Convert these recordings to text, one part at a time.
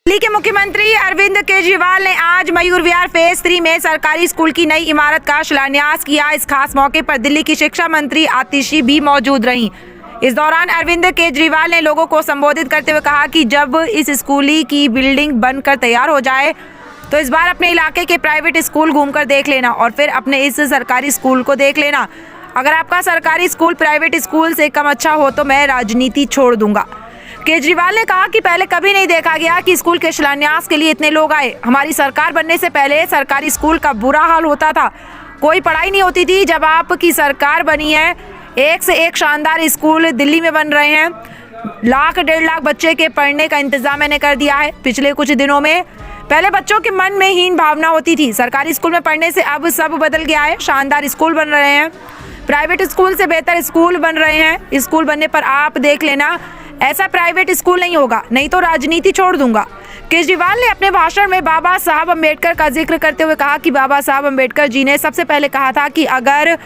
दिल्ली के मुख्यमंत्री अरविंद केजरीवाल ने आज मयूर विहार फेज 3 में सरकारी स्कूल की नई इमारत का शिलान्यास किया। इस खास मौके पर दिल्ली की शिक्षा मंत्री आतिशी भी मौजूद रहीं। इस दौरान अरविंद केजरीवाल ने लोगों को संबोधित करते हुए कहा कि जब इस स्कूल की बिल्डिंग बनकर तैयार हो जाए तो इस बार अपने इलाके के प्राइवेट स्कूल घूमकर देख लेना और फिर अपने इस सरकारी स्कूल को देख लेना। अगर आपका सरकारी स्कूल प्राइवेट स्कूल से कम अच्छा हो तो मैं राजनीति छोड़ दूंगा। केजरीवाल ने कहा कि पहले कभी नहीं देखा गया कि स्कूल के शिलान्यास के लिए इतने लोग आए। हमारी सरकार बनने से पहले सरकारी स्कूल का बुरा हाल होता था, कोई पढ़ाई नहीं होती थी। जब आपकी सरकार बनी है, एक से एक शानदार स्कूल दिल्ली में बन रहे हैं। 1-1.5 लाख बच्चे के पढ़ने का इंतजाम मैंने कर दिया है। पिछले कुछ दिनों में पहले बच्चों के मन में हीन भावना होती थी, सरकारी स्कूल में पढ़ने से अब सब बदल गया है। शानदार स्कूल बन रहे हैं, प्राइवेट स्कूल से बेहतर स्कूल बन रहे हैं। स्कूल बनने पर आप देख लेना, ऐसा प्राइवेट स्कूल नहीं होगा, नहीं तो राजनीति छोड़ दूंगा। केजरीवाल ने अपने भाषण में बाबा साहब अम्बेडकर का जिक्र करते हुए कहा कि बाबा साहब अम्बेडकर जी ने सबसे पहले कहा था कि अगर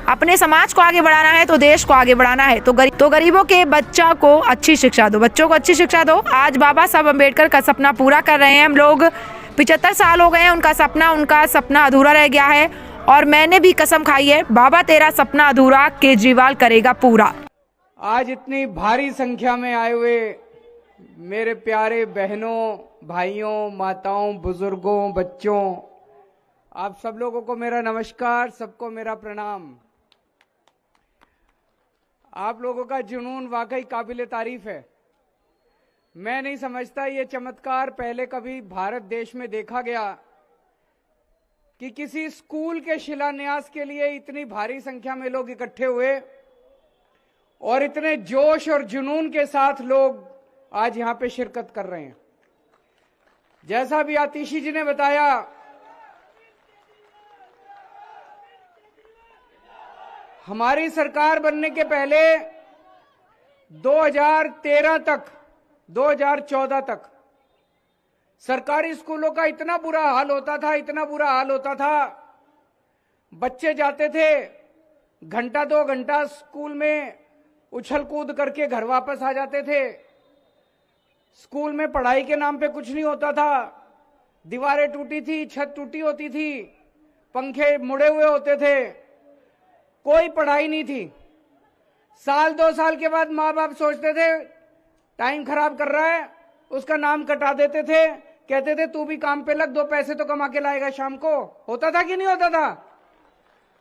अपने समाज को आगे बढ़ाना है तो देश को आगे बढ़ाना है तो गरीबों के बच्चों को अच्छी शिक्षा दो। आज बाबा साहब अम्बेडकर का सपना पूरा कर रहे हैं हम लोग। 75 साल हो गए हैं, उनका सपना अधूरा रह गया है और मैंने भी कसम खाई है, बाबा तेरा सपना अधूरा केजरीवाल करेगा पूरा। आज इतनी भारी संख्या में आए हुए मेरे प्यारे बहनों, भाइयों, माताओं, बुजुर्गों, बच्चों, आप सब लोगों को मेरा नमस्कार, सबको मेरा प्रणाम। आप लोगों का जुनून वाकई काबिले तारीफ है। मैं नहीं समझता ये चमत्कार पहले कभी भारत देश में देखा गया कि किसी स्कूल के शिलान्यास के लिए इतनी भारी संख्या में लोग इकट्ठे हुए और इतने जोश और जुनून के साथ लोग आज यहां पे शिरकत कर रहे हैं। जैसा भी आतिशी जी ने बताया, हमारी सरकार बनने के पहले 2014 तक सरकारी स्कूलों का इतना बुरा हाल होता था, बच्चे जाते थे घंटा 2 घंटा स्कूल में उछल कूद करके घर वापस आ जाते थे। स्कूल में पढ़ाई के नाम पे कुछ नहीं होता था, दीवारें टूटी थी, छत टूटी होती थी, पंखे मुड़े हुए होते थे, कोई पढ़ाई नहीं थी। 1-2 साल के बाद माँ बाप सोचते थे टाइम खराब कर रहा है, उसका नाम कटा देते थे, कहते थे तू भी काम पे लग, 2 पैसे तो कमा के लाएगा शाम को। होता था कि नहीं होता था?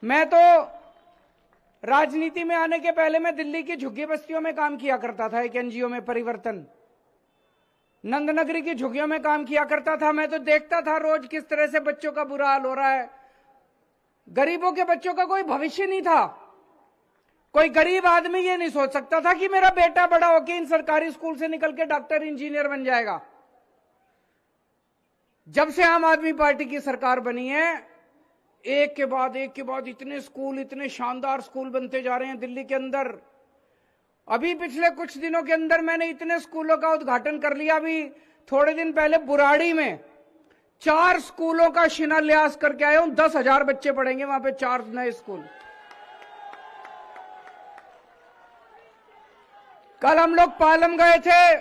मैं तो राजनीति में आने के पहले मैं दिल्ली की झुग्गी बस्तियों में काम किया करता था, एक एनजीओ में परिवर्तन नंदनगरी की झुग्गियों में काम किया करता था। मैं तो देखता था रोज किस तरह से बच्चों का बुरा हाल हो रहा है। गरीबों के बच्चों का कोई भविष्य नहीं था। कोई गरीब आदमी ये नहीं सोच सकता था कि मेरा बेटा बड़ा होकर इन सरकारी स्कूल से निकल के डॉक्टर, इंजीनियर बन जाएगा। जब से आम आदमी पार्टी की सरकार बनी है, एक के बाद इतने स्कूल, इतने शानदार स्कूल बनते जा रहे हैं दिल्ली के अंदर। अभी पिछले कुछ दिनों के अंदर मैंने इतने स्कूलों का उद्घाटन कर लिया। अभी थोड़े दिन पहले बुराड़ी में 4 स्कूलों का शिलान्यास करके आया हूं। 10,000 बच्चे पढ़ेंगे वहां पे, 4 नए स्कूल। कल हम लोग पालम गए थे,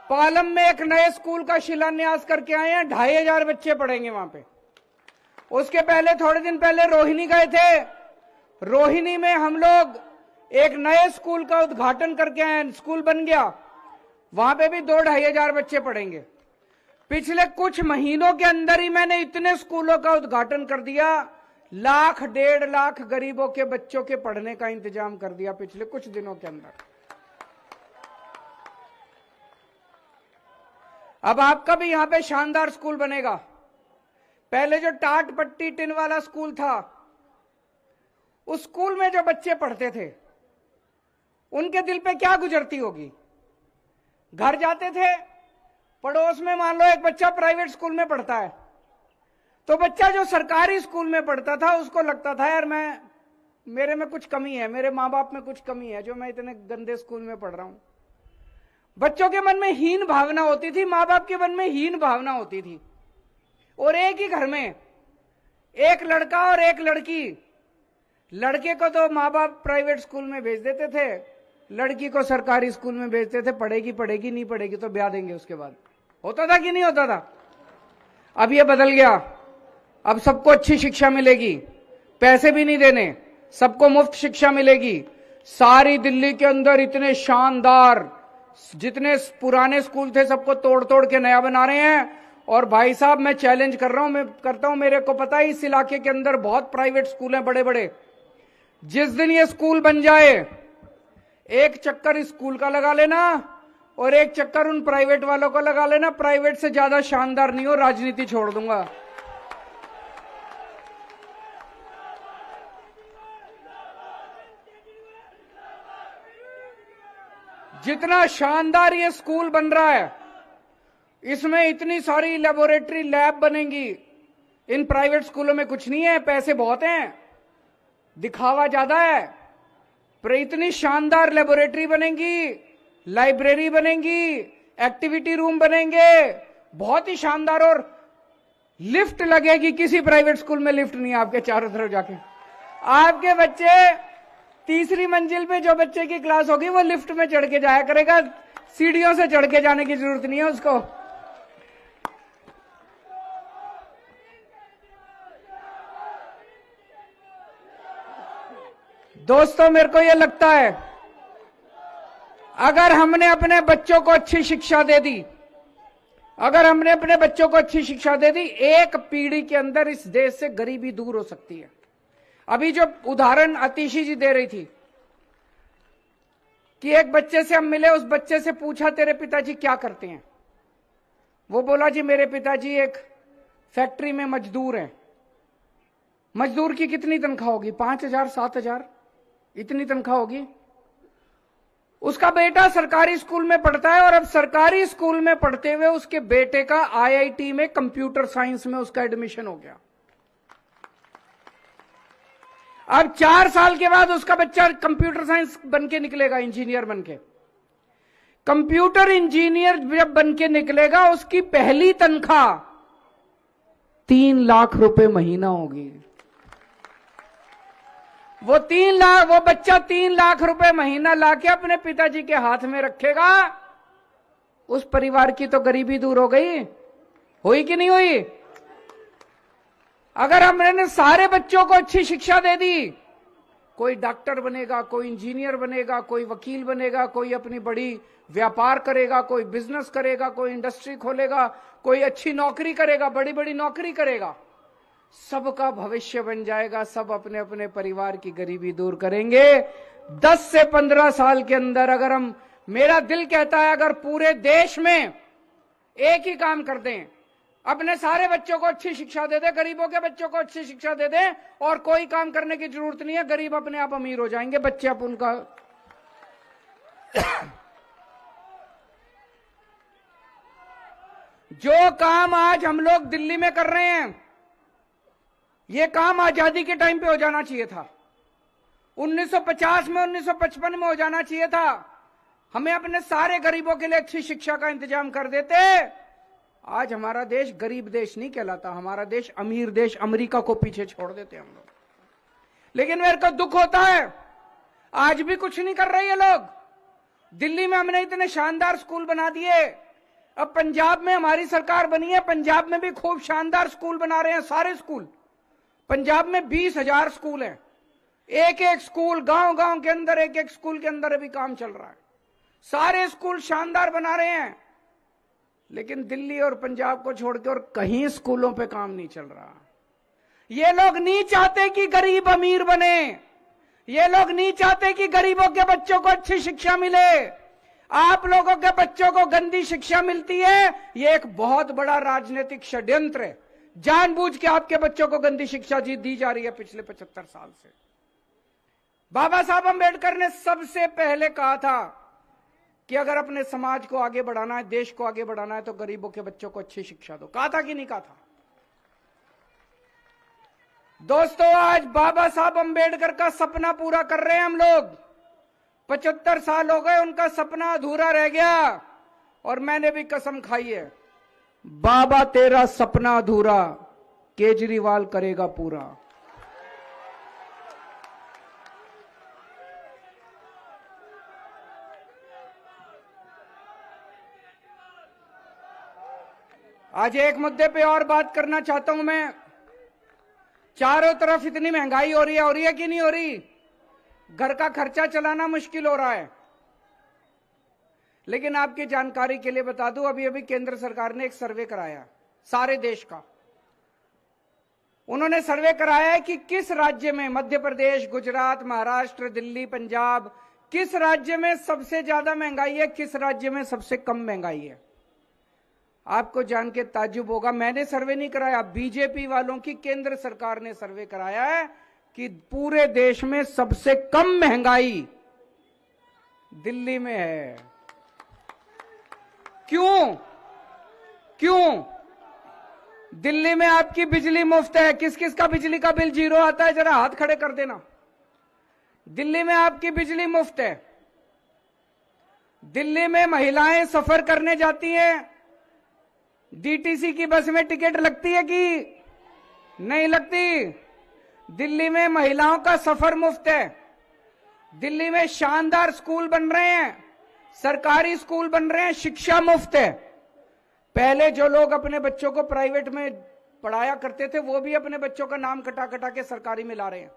पालम में एक नए स्कूल का शिलान्यास करके आए हैं, 2,500 बच्चे पढ़ेंगे वहां पे। उसके पहले थोड़े दिन पहले रोहिणी गए थे, रोहिणी में हम लोग एक नए स्कूल का उद्घाटन करके आए, स्कूल बन गया, वहां पे भी 2-2,500 बच्चे पढ़ेंगे। पिछले कुछ महीनों के अंदर ही मैंने इतने स्कूलों का उद्घाटन कर दिया, 1-1.5 लाख गरीबों के बच्चों के पढ़ने का इंतजाम कर दिया पिछले कुछ दिनों के अंदर। अब आपका भी यहां पे शानदार स्कूल बनेगा। पहले जो टाट पट्टी टिन वाला स्कूल था, उस स्कूल में जो बच्चे पढ़ते थे उनके दिल पे क्या गुजरती होगी। घर जाते थे, पड़ोस में मान लो एक बच्चा प्राइवेट स्कूल में पढ़ता है, तो बच्चा जो सरकारी स्कूल में पढ़ता था उसको लगता था यार मेरे में कुछ कमी है, मेरे माँ बाप में कुछ कमी है जो मैं इतने गंदे स्कूल में पढ़ रहा हूं। बच्चों के मन में हीन भावना होती थी, माँ बाप के मन में हीन भावना होती थी। और एक ही घर में एक लड़का और एक लड़की, लड़के को तो माँ बाप प्राइवेट स्कूल में भेज देते थे, लड़की को सरकारी स्कूल में भेजते थे, पढ़ेगी नहीं पढ़ेगी तो ब्याह देंगे उसके बाद। होता था कि नहीं होता था? अब ये बदल गया। अब सबको अच्छी शिक्षा मिलेगी, पैसे भी नहीं देने, सबको मुफ्त शिक्षा मिलेगी। सारी दिल्ली के अंदर इतने शानदार, जितने पुराने स्कूल थे सबको तोड़ तोड़ के नया बना रहे हैं। और भाई साहब, मैं चैलेंज कर रहा हूं, मैं करता हूं, मेरे को पता है इस इलाके के अंदर बहुत प्राइवेट स्कूल हैं बड़े बड़े। जिस दिन ये स्कूल बन जाए, एक चक्कर इस स्कूल का लगा लेना और एक चक्कर उन प्राइवेट वालों का लगा लेना। प्राइवेट से ज्यादा शानदार नहीं हो, राजनीति छोड़ दूंगा। जितना शानदार ये स्कूल बन रहा है, इसमें इतनी सारी लेबोरेटरी लैब बनेंगी। इन प्राइवेट स्कूलों में कुछ नहीं है, पैसे बहुत हैं, दिखावा ज्यादा है, पर इतनी शानदार लेबोरेटरी बनेंगी, लाइब्रेरी बनेंगी, एक्टिविटी रूम बनेंगे, बहुत ही शानदार। और लिफ्ट लगेगी, किसी प्राइवेट स्कूल में लिफ्ट नहीं है आपके चारों तरफ जाके। आपके बच्चे तीसरी मंजिल पे जो बच्चे की क्लास होगी वो लिफ्ट में चढ़ के जाया करेगा, सीढ़ियों से चढ़ के जाने की जरूरत नहीं है उसको। दोस्तों, मेरे को यह लगता है अगर हमने अपने बच्चों को अच्छी शिक्षा दे दी, अगर हमने अपने बच्चों को अच्छी शिक्षा दे दी, एक पीढ़ी के अंदर इस देश से गरीबी दूर हो सकती है। अभी जो उदाहरण आतिशी जी दे रही थी कि एक बच्चे से हम मिले, उस बच्चे से पूछा तेरे पिताजी क्या करते हैं? वो बोला जी मेरे पिताजी एक फैक्ट्री में मजदूर हैं। मजदूर की कितनी तनख्वाह होगी? 5,000 7,000 इतनी तनख्वाह होगी। उसका बेटा सरकारी स्कूल में पढ़ता है और अब सरकारी स्कूल में पढ़ते हुए उसके बेटे का आईआईटी में कंप्यूटर साइंस में उसका एडमिशन हो गया। अब 4 साल के बाद उसका बच्चा कंप्यूटर साइंस बन के निकलेगा, इंजीनियर बन के। कंप्यूटर इंजीनियर जब बन के निकलेगा, उसकी पहली तनख्वाह 3 लाख रुपए महीना होगी। वो बच्चा 3 लाख रुपए महीना लाके अपने पिताजी के हाथ में रखेगा। उस परिवार की तो गरीबी दूर हो गई, हुई कि नहीं हुई? अगर हमने सारे बच्चों को अच्छी शिक्षा दे दी, कोई डॉक्टर बनेगा, कोई इंजीनियर बनेगा, कोई वकील बनेगा, कोई अपनी बड़ी व्यापार करेगा, कोई बिजनेस करेगा, कोई इंडस्ट्री खोलेगा, कोई अच्छी नौकरी करेगा, बड़ी बड़ी नौकरी करेगा, सबका भविष्य बन जाएगा। सब अपने अपने परिवार की गरीबी दूर करेंगे। 10 से 15 साल के अंदर अगर हम, मेरा दिल कहता है अगर पूरे देश में एक ही काम कर दें, अपने सारे बच्चों को अच्छी शिक्षा दे दे, गरीबों के बच्चों को अच्छी शिक्षा दे दे, और कोई काम करने की जरूरत नहीं है, गरीब अपने आप अमीर हो जाएंगे, बच्चे अब उनका जो काम आज हम लोग दिल्ली में कर रहे हैं, ये काम आजादी के टाइम पे हो जाना चाहिए था। 1950 में, 1955 में हो जाना चाहिए था। हमें अपने सारे गरीबों के लिए अच्छी शिक्षा का इंतजाम कर देते, आज हमारा देश गरीब देश नहीं कहलाता, हमारा देश अमीर देश, अमेरिका को पीछे छोड़ देते हम लोग। लेकिन मेरे को दुख होता है, आज भी कुछ नहीं कर रहे ये लोग। दिल्ली में हमने इतने शानदार स्कूल बना दिए, अब पंजाब में हमारी सरकार बनी है, पंजाब में भी खूब शानदार स्कूल बना रहे हैं। सारे स्कूल पंजाब में 20,000 स्कूल हैं, एक एक स्कूल गांव गांव के अंदर, एक एक स्कूल के अंदर अभी काम चल रहा है। सारे स्कूल शानदार बना रहे हैं, लेकिन दिल्ली और पंजाब को छोड़कर और कहीं स्कूलों पे काम नहीं चल रहा। ये लोग नहीं चाहते कि गरीब अमीर बने, ये लोग नहीं चाहते कि गरीबों के बच्चों को अच्छी शिक्षा मिले। आप लोगों के बच्चों को गंदी शिक्षा मिलती है, ये एक बहुत बड़ा राजनीतिक षड्यंत्र है। जानबूझ के आपके बच्चों को गंदी शिक्षा दी जा रही है पिछले 75 साल से। बाबा साहब अंबेडकर ने सबसे पहले कहा था कि अगर अपने समाज को आगे बढ़ाना है, देश को आगे बढ़ाना है, तो गरीबों के बच्चों को अच्छी शिक्षा दो। कहा था कि नहीं कहा था? दोस्तों, आज बाबा साहब अंबेडकर का सपना पूरा कर रहे हैं हम लोग। 75 साल हो गए, उनका सपना अधूरा रह गया, और मैंने भी कसम खाई है, बाबा तेरा सपना अधूरा केजरीवाल करेगा पूरा। आज एक मुद्दे पे और बात करना चाहता हूं मैं। चारों तरफ इतनी महंगाई हो रही है कि नहीं हो रही? घर का खर्चा चलाना मुश्किल हो रहा है। लेकिन आपकी जानकारी के लिए बता दूं, अभी अभी केंद्र सरकार ने एक सर्वे कराया सारे देश का। उन्होंने सर्वे कराया है कि किस राज्य में, मध्य प्रदेश, गुजरात, महाराष्ट्र, दिल्ली, पंजाब, किस राज्य में सबसे ज्यादा महंगाई है, किस राज्य में सबसे कम महंगाई है। आपको जान के ताज्जुब होगा, मैंने सर्वे नहीं कराया, बीजेपी वालों की केंद्र सरकार ने सर्वे कराया है कि पूरे देश में सबसे कम महंगाई दिल्ली में है। क्यों? दिल्ली में आपकी बिजली मुफ्त है। किस किस का बिजली का बिल जीरो आता है, जरा हाथ खड़े कर देना। दिल्ली में आपकी बिजली मुफ्त है। दिल्ली में महिलाएं सफर करने जाती हैं, डीटीसी की बस में टिकट लगती है कि नहीं लगती? दिल्ली में महिलाओं का सफर मुफ्त है। दिल्ली में शानदार स्कूल बन रहे हैं, सरकारी स्कूल बन रहे हैं, शिक्षा मुफ्त है। पहले जो लोग अपने बच्चों को प्राइवेट में पढ़ाया करते थे, वो भी अपने बच्चों का नाम कटा कटा के सरकारी में ला रहे हैं।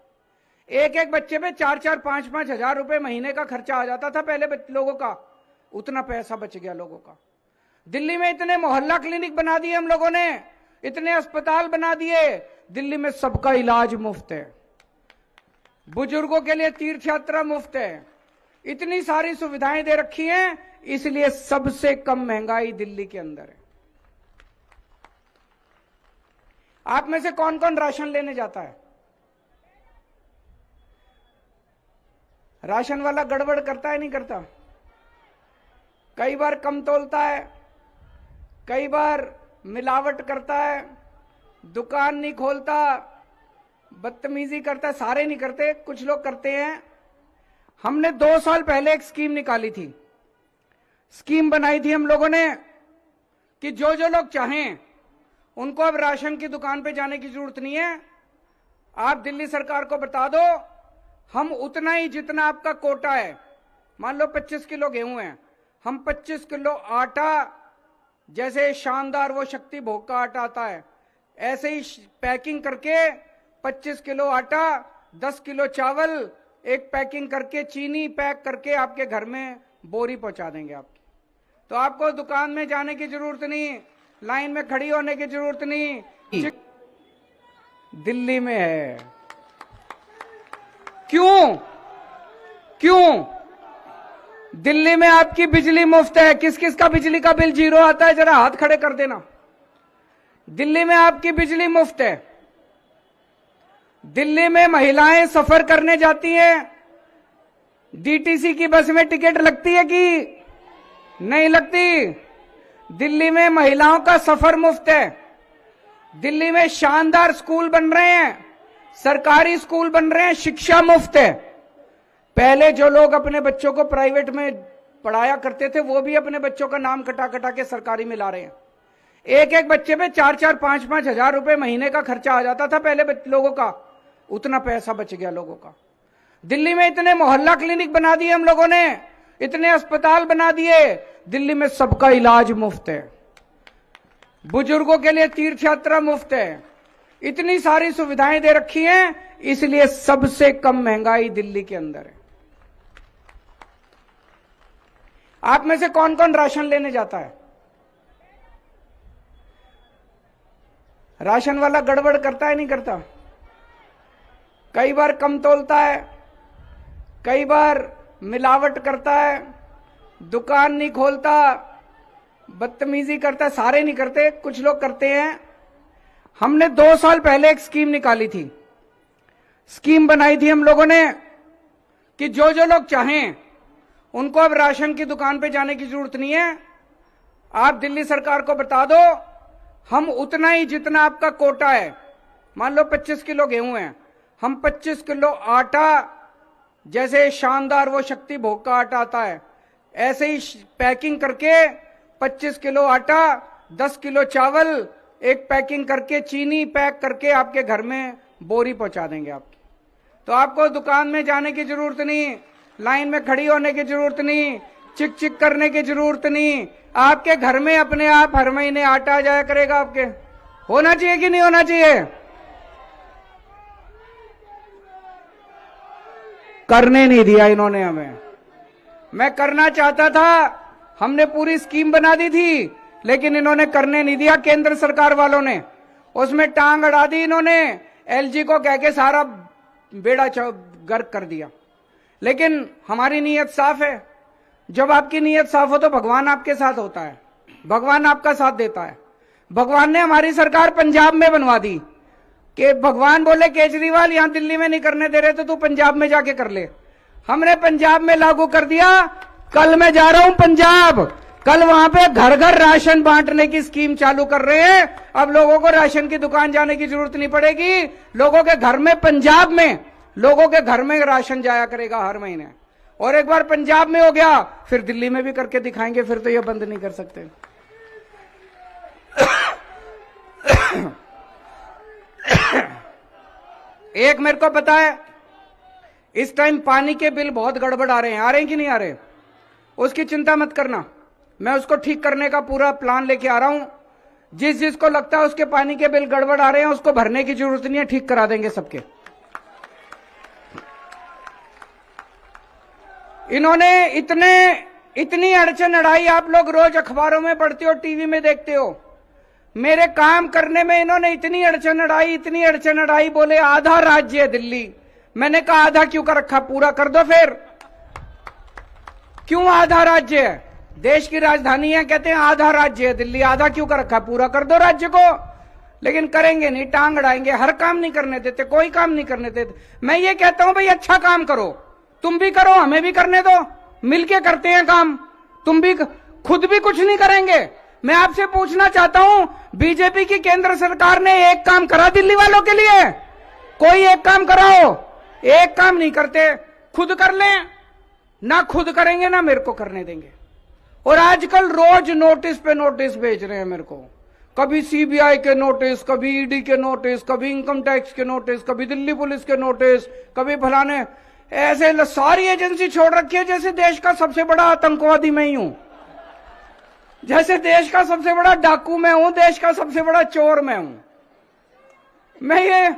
एक एक बच्चे पे 4-4, 5-5 हजार रुपए महीने का खर्चा आ जाता था पहले लोगों का, उतना पैसा बच गया लोगों का। दिल्ली में इतने मोहल्ला क्लिनिक बना दिए हम लोगों ने, इतने अस्पताल बना दिए। दिल्ली में सबका इलाज मुफ्त है, बुजुर्गों के लिए तीर्थ यात्रा मुफ्त है, इतनी सारी सुविधाएं दे रखी हैं, इसलिए सबसे कम महंगाई दिल्ली के अंदर है। आप में से कौन कौन राशन लेने जाता है? राशन वाला गड़बड़ करता है नहीं करता? कई बार कम तोलता है, कई बार मिलावट करता है, दुकान नहीं खोलता, बदतमीजी करता है। सारे नहीं करते, कुछ लोग करते हैं। हमने 2 साल पहले एक स्कीम निकाली थी, स्कीम बनाई थी हम लोगों ने कि जो जो लोग चाहें उनको अब राशन की दुकान पे जाने की जरूरत नहीं है। आप दिल्ली सरकार को बता दो, हम उतना ही जितना आपका कोटा है, मान लो 25 किलो गेहूं है, हम 25 किलो आटा, जैसे शानदार वो शक्ति भोग का आटा आता है, ऐसे ही पैकिंग करके 25 किलो आटा, 10 किलो चावल, एक पैकिंग करके चीनी पैक करके आपके घर में बोरी पहुंचा देंगे आपकी। तो आपको दुकान में जाने की जरूरत नहीं, लाइन में खड़ी होने की जरूरत नहीं। दिल्ली में है। क्यों? दिल्ली में आपकी बिजली मुफ्त है। किस किस का बिजली का बिल जीरो आता है, जरा हाथ खड़े कर देना। दिल्ली में आपकी बिजली मुफ्त है। दिल्ली में महिलाएं सफर करने जाती हैं, डीटीसी की बस में टिकट लगती है कि नहीं लगती? दिल्ली में महिलाओं का सफर मुफ्त है। दिल्ली में शानदार स्कूल बन रहे हैं, सरकारी स्कूल बन रहे हैं, शिक्षा मुफ्त है। पहले जो लोग अपने बच्चों को प्राइवेट में पढ़ाया करते थे, वो भी अपने बच्चों का नाम कटा कटा के सरकारी में ला रहे हैं। एक एक बच्चे पे 4-4, 5-5 हजार रुपए महीने का खर्चा आ जाता था पहले लोगों का, उतना पैसा बच गया लोगों का। दिल्ली में इतने मोहल्ला क्लिनिक बना दिए हम लोगों ने, इतने अस्पताल बना दिए। दिल्ली में सबका इलाज मुफ्त है, बुजुर्गों के लिए तीर्थ यात्रा मुफ्त है, इतनी सारी सुविधाएं दे रखी हैं, इसलिए सबसे कम महंगाई दिल्ली के अंदर है। आप में से कौन कौन राशन लेने जाता है? राशन वाला गड़बड़ करता है नहीं करता? कई बार कम तोलता है, कई बार मिलावट करता है, दुकान नहीं खोलता, बदतमीजी करता है। सारे नहीं करते, कुछ लोग करते हैं। हमने 2 साल पहले एक स्कीम निकाली थी, स्कीम बनाई थी हम लोगों ने कि जो जो लोग चाहें उनको अब राशन की दुकान पे जाने की जरूरत नहीं है। आप दिल्ली सरकार को बता दो, हम उतना ही जितना आपका कोटा है, मान लो 25 किलो गेहूं है, हम 25 किलो आटा, जैसे शानदार वो शक्ति भोग का आटा आता है, ऐसे ही पैकिंग करके 25 किलो आटा, 10 किलो चावल, एक पैकिंग करके चीनी पैक करके आपके घर में बोरी पहुंचा देंगे आपकी। तो आपको दुकान में जाने की जरूरत नहीं, लाइन में खड़ी होने की जरूरत नहीं, चिक चिक करने की जरूरत नहीं। आपके घर में अपने आप हर महीने आटा आ जाया करेगा आपके। होना चाहिए कि नहीं होना चाहिए? करने नहीं दिया इन्होंने हमें। मैं करना चाहता था, हमने पूरी स्कीम बना दी थी, लेकिन इन्होंने करने नहीं दिया। केंद्र सरकार वालों ने उसमें टांग अड़ा दी। इन्होंने एलजी को कह के सारा बेड़ा गर्क कर दिया। लेकिन हमारी नीयत साफ है। जब आपकी नीयत साफ हो तो भगवान आपके साथ होता है, भगवान आपका साथ देता है। भगवान ने हमारी सरकार पंजाब में बनवा दी कि भगवान बोले केजरीवाल यहां दिल्ली में नहीं करने दे रहे तो तू पंजाब में जाके कर ले। हमने पंजाब में लागू कर दिया। कल मैं जा रहा हूं पंजाब, कल वहां पे घर घर राशन बांटने की स्कीम चालू कर रहे हैं। अब लोगों को राशन की दुकान जाने की जरूरत नहीं पड़ेगी। लोगों के घर में, पंजाब में लोगों के घर में राशन जाया करेगा हर महीने। और एक बार पंजाब में हो गया, फिर दिल्ली में भी करके दिखाएंगे। फिर तो ये बंद नहीं कर सकते। एक मेरे को पता है, इस टाइम पानी के बिल बहुत गड़बड़ आ रहे हैं कि नहीं आ रहे? उसकी चिंता मत करना, मैं उसको ठीक करने का पूरा प्लान लेके आ रहा हूं। जिस जिसको लगता है उसके पानी के बिल गड़बड़ आ रहे हैं, उसको भरने की जरूरत नहीं है, ठीक करा देंगे सबके। इन्होंने इतनी अड़चन अड़ाई, आप लोग रोज अखबारों में पढ़ते हो, टीवी में देखते हो। मेरे काम करने में इन्होंने इतनी अड़चन अड़ाई, बोले आधा राज्य है दिल्ली। मैंने कहा आधा क्यों कर रखा, पूरा कर दो फिर। क्यों आधा राज्य है? देश की राजधानी है, कहते हैं आधा राज्य है दिल्ली, आधा क्यों कर रखा, पूरा कर दो राज्य को। लेकिन करेंगे नहीं, टांग अड़ाएंगे, हर काम नहीं करने देते, कोई काम नहीं करने देते। मैं ये कहता हूं भाई अच्छा काम करो, तुम भी करो, हमें भी करने दो, मिलके करते हैं काम। तुम भी खुद भी कुछ नहीं करेंगे। मैं आपसे पूछना चाहता हूं, बीजेपी की केंद्र सरकार ने एक काम करा दिल्ली वालों के लिए? कोई एक काम कराओ, एक काम नहीं करते। खुद कर लें, ना खुद करेंगे ना मेरे को करने देंगे। और आजकल रोज नोटिस पे नोटिस भेज रहे हैं मेरे को, कभी सीबीआई के नोटिस, कभी ईडी के नोटिस, कभी इनकम टैक्स के नोटिस, कभी दिल्ली पुलिस के नोटिस, कभी फलाने। ऐसे सारी एजेंसी छोड़ रखी है जैसे देश का सबसे बड़ा आतंकवादी मैं ही हूं, जैसे देश का सबसे बड़ा डाकू मैं हूं, देश का सबसे बड़ा चोर मैं हूं। मैं ये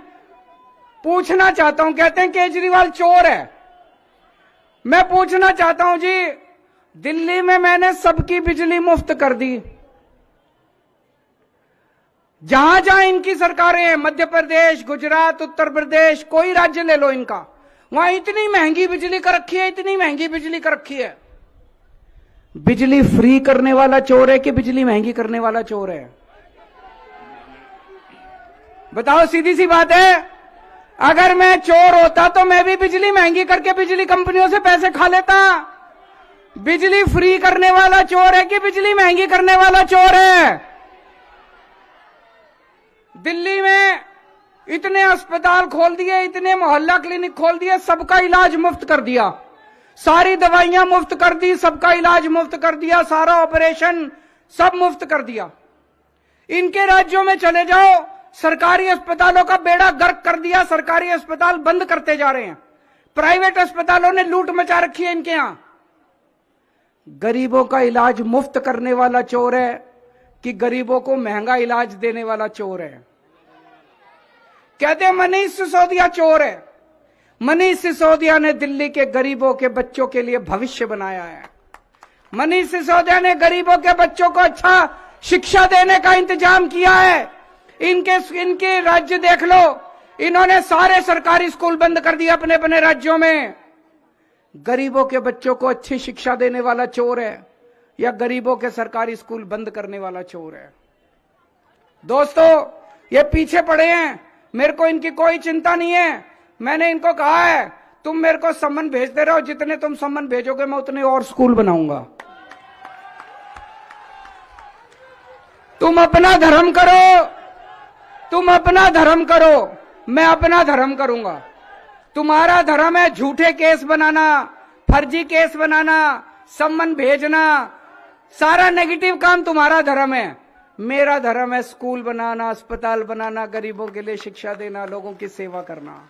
पूछना चाहता हूं, कहते हैं केजरीवाल चोर है। मैं पूछना चाहता हूं जी, दिल्ली में मैंने सबकी बिजली मुफ्त कर दी। जहां जहां इनकी सरकारें हैं, मध्य प्रदेश, गुजरात, उत्तर प्रदेश, कोई राज्य ले लो इनका, वहां इतनी महंगी बिजली कर रखी है, इतनी महंगी बिजली कर रखी है। बिजली फ्री करने वाला चोर है कि बिजली महंगी करने वाला चोर है? बताओ, सीधी सी बात है। अगर मैं चोर होता तो मैं भी बिजली महंगी करके बिजली कंपनियों से पैसे खा लेता। बिजली फ्री करने वाला चोर है कि बिजली महंगी करने वाला चोर है? दिल्ली में इतने अस्पताल खोल दिए, इतने मोहल्ला क्लिनिक खोल दिए, सबका इलाज मुफ्त कर दिया, सारी दवाइयां मुफ्त कर दी, सबका इलाज मुफ्त कर दिया, सारा ऑपरेशन सब मुफ्त कर दिया। इनके राज्यों में चले जाओ, सरकारी अस्पतालों का बेड़ा गर्क कर दिया, सरकारी अस्पताल बंद करते जा रहे हैं, प्राइवेट अस्पतालों ने लूट मचा रखी है इनके यहां। गरीबों का इलाज मुफ्त करने वाला चोर है कि गरीबों को महंगा इलाज देने वाला चोर है? कहते हैं मनीष सिसोदिया चोर है। मनीष सिसोदिया ने दिल्ली के गरीबों के बच्चों के लिए भविष्य बनाया है। मनीष सिसोदिया ने गरीबों के बच्चों को अच्छा शिक्षा देने का इंतजाम किया है। इनके राज्य देख लो, इन्होंने सारे सरकारी स्कूल बंद कर दिए अपने अपने राज्यों में। गरीबों के बच्चों को अच्छी शिक्षा देने वाला चोर है या गरीबों के सरकारी स्कूल बंद करने वाला चोर है? दोस्तों, ये पीछे पड़े हैं, मेरे को इनकी कोई चिंता नहीं है। मैंने इनको कहा है, तुम मेरे को सम्मन भेजते रहो, जितने तुम सम्मन भेजोगे मैं उतने और स्कूल बनाऊंगा। तुम अपना धर्म करो, तुम अपना धर्म करो, मैं अपना धर्म करूंगा। तुम्हारा धर्म है झूठे केस बनाना, फर्जी केस बनाना, सम्मन भेजना, सारा नेगेटिव काम तुम्हारा धर्म है। मेरा धर्म है स्कूल बनाना, अस्पताल बनाना, गरीबों के लिए शिक्षा देना, लोगों की सेवा करना।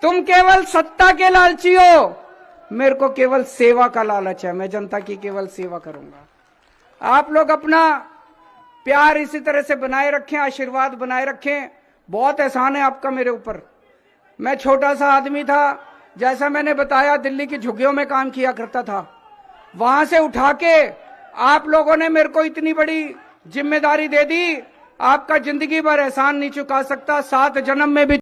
तुम केवल सत्ता के लालची हो, मेरे को केवल सेवा का लालच है, मैं जनता की केवल सेवा करूंगा। आप लोग अपना प्यार इसी तरह से बनाए रखें, आशीर्वाद बनाए रखें। बहुत एहसान है आपका मेरे ऊपर। मैं छोटा सा आदमी था, जैसा मैंने बताया दिल्ली की झुग्गियों में काम किया करता था। वहां से उठा के आप लोगों ने मेरे को इतनी बड़ी जिम्मेदारी दे दी, आपका जिंदगी भर एहसान नहीं चुका सकता। 7 जन्म में भी